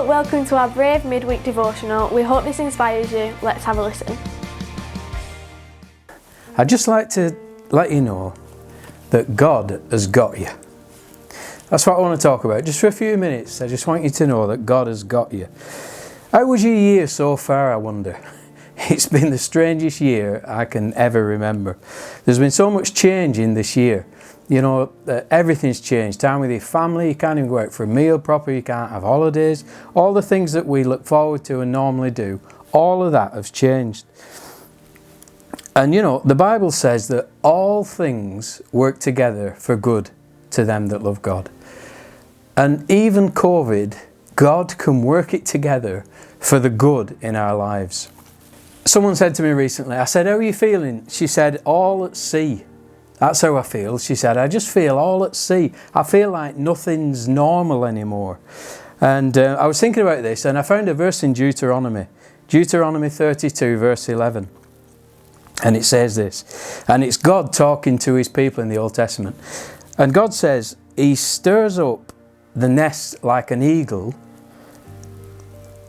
Hello, welcome to our Brave Midweek Devotional. We hope this inspires you. Let's have a listen. I'd just like to let you know that God has got you. That's what I want to talk about. Just for a few minutes, I just want you to know that God has got you. How was your year so far, I wonder? It's been the strangest year I can ever remember. There's been so much change in this year. You know, everything's changed. Time with your family, you can't even go out for a meal proper, you can't have holidays. All the things that we look forward to and normally do, all of that has changed. And you know, the Bible says that all things work together for good to them that love God. And even COVID, God can work it together for the good in our lives. Someone said to me recently, I said, how are you feeling? She said, all at sea. That's how I feel. She said, I just feel all at sea. I feel like nothing's normal anymore. And I was thinking about this and I found a verse in Deuteronomy 32 verse 11. And it says this, and it's God talking to his people in the Old Testament. And God says, he stirs up the nest like an eagle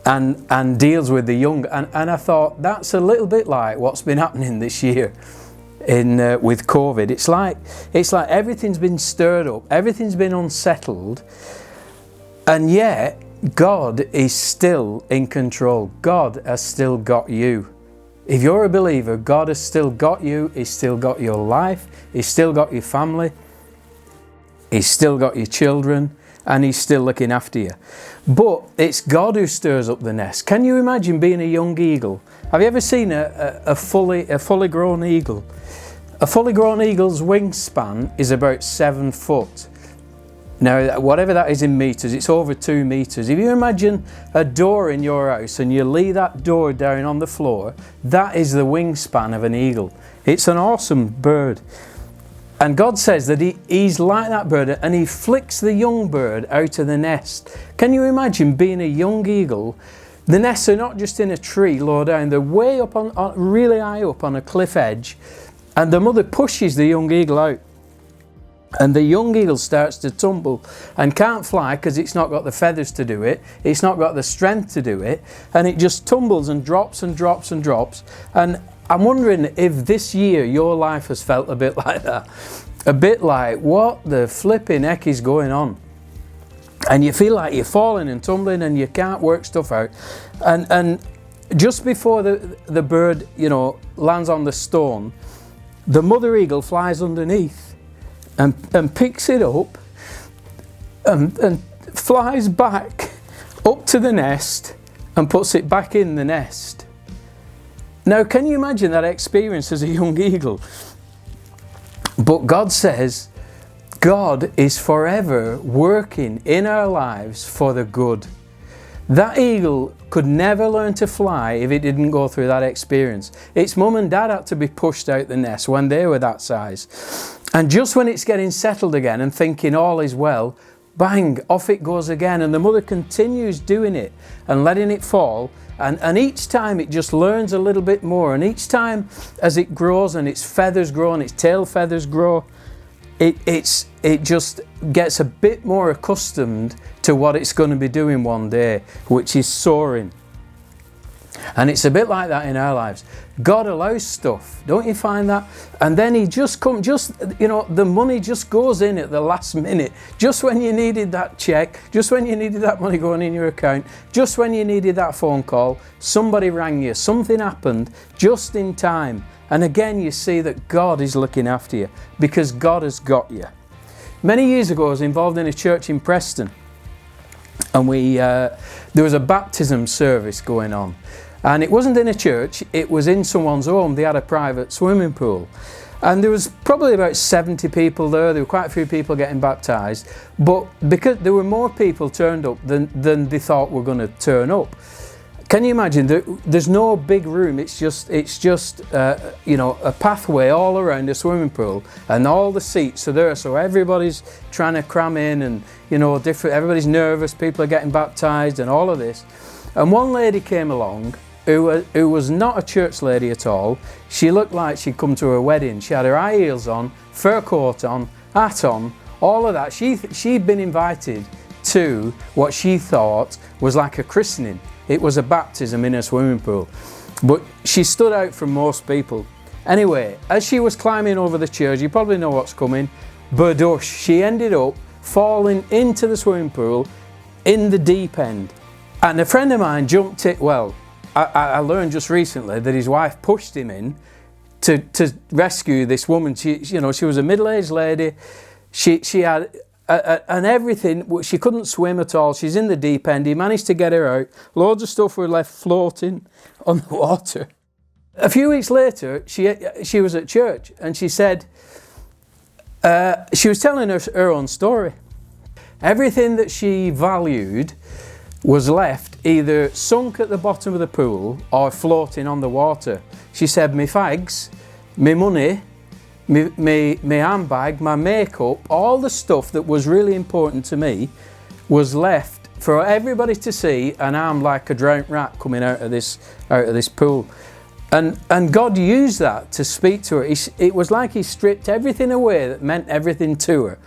and deals with the young. And I thought, that's a little bit like what's been happening this year with COVID. It's like everything's been stirred up, everything's been unsettled, and yet God is still in control. God has still got you. If you're a believer, God has still got you. He's still got your life. He's still got your family. He's still got your children, and he's still looking after you. But it's God who stirs up the nest. Can you imagine being a young eagle? Have you ever seen a fully grown eagle? A fully grown eagle's wingspan is about 7 foot. Now, whatever that is in meters, it's over 2 meters. If you imagine a door in your house and you lay that door down on the floor, that is the wingspan of an eagle. It's an awesome bird. And God says that he's like that bird, and he flicks the young bird out of the nest. Can you imagine being a young eagle? The nests are not just in a tree low down, they're way up on really high up on a cliff edge, and the mother pushes the young eagle out. And the young eagle starts to tumble and can't fly because it's not got the feathers to do it, it's not got the strength to do it, and it just tumbles and drops and drops and drops. And I'm wondering if this year your life has felt a bit like that. A bit like, what the flipping heck is going on? And you feel like you're falling and tumbling and you can't work stuff out. And just before the bird, you know, lands on the stone, the mother eagle flies underneath and picks it up and flies back up to the nest and puts it back in the nest. Now, can you imagine that experience as a young eagle? But God says, God is forever working in our lives for the good. That eagle could never learn to fly if it didn't go through that experience. Its mum and dad had to be pushed out the nest when they were that size. And just when it's getting settled again and thinking all is well, bang, off it goes again. And the mother continues doing it and letting it fall. And each time it just learns a little bit more. And each time as it grows and its feathers grow and its tail feathers grow, it just gets a bit more accustomed to what it's going to be doing one day, which is soaring. And it's a bit like that in our lives. God allows stuff, don't you find that? And then he just the money just goes in at the last minute. Just when you needed that check, just when you needed that money going in your account, just when you needed that phone call, somebody rang you, something happened just in time. And again, you see that God is looking after you because God has got you. Many years ago, I was involved in a church in Preston, and there was a baptism service going on. And it wasn't in a church, it was in someone's home. They had a private swimming pool. And there was probably about 70 people there. There were quite a few people getting baptised. But because there were more people turned up than they thought were going to turn up. Can you imagine? There's no big room. It's just a pathway all around the swimming pool, and all the seats are there. So everybody's trying to cram in, and everybody's nervous. People are getting baptised, and all of this. And one lady came along who was not a church lady at all. She looked like she'd come to a wedding. She had her high heels on, fur coat on, hat on, all of that. She'd been invited to what she thought was like a christening. It was a baptism in a swimming pool. But she stood out from most people. Anyway, as she was climbing over the chairs, you probably know what's coming, badush, she ended up falling into the swimming pool in the deep end. And a friend of mine jumped it. Well, I learned just recently that his wife pushed him in to rescue this woman. She was a middle-aged lady. She had and everything. She couldn't swim at all. She's in the deep end. He managed to get her out. Loads of stuff were left floating on the water. A few weeks later, she was at church, and she said she was telling her own story. Everything that she valued was left either sunk at the bottom of the pool or floating on the water. She said, my fags, my money, my handbag, my makeup, all the stuff that was really important to me was left for everybody to see, and I'm like a drowned rat coming out of this pool. And God used that to speak to her. It was like he stripped everything away that meant everything to her.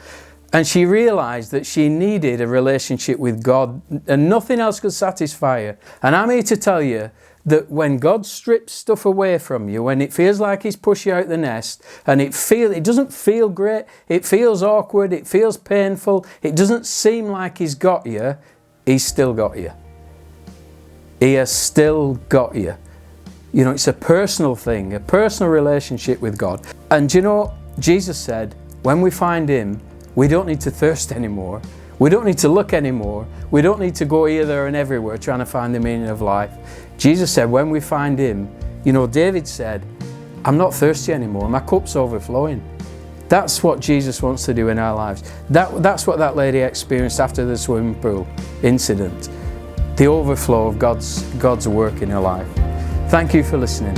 And she realised that she needed a relationship with God, and nothing else could satisfy her. And I'm here to tell you that when God strips stuff away from you, when it feels like he's pushed you out the nest, and it doesn't feel great, it feels awkward, it feels painful, it doesn't seem like he's got you, he's still got you. He has still got you. You know, it's a personal thing, a personal relationship with God. And you know, Jesus said, when we find him, we don't need to thirst anymore. We don't need to look anymore. We don't need to go here, there and everywhere trying to find the meaning of life. Jesus said, when we find him, you know, David said, I'm not thirsty anymore. My cup's overflowing. That's what Jesus wants to do in our lives. That's what that lady experienced after the swimming pool incident. The overflow of God's work in her life. Thank you for listening.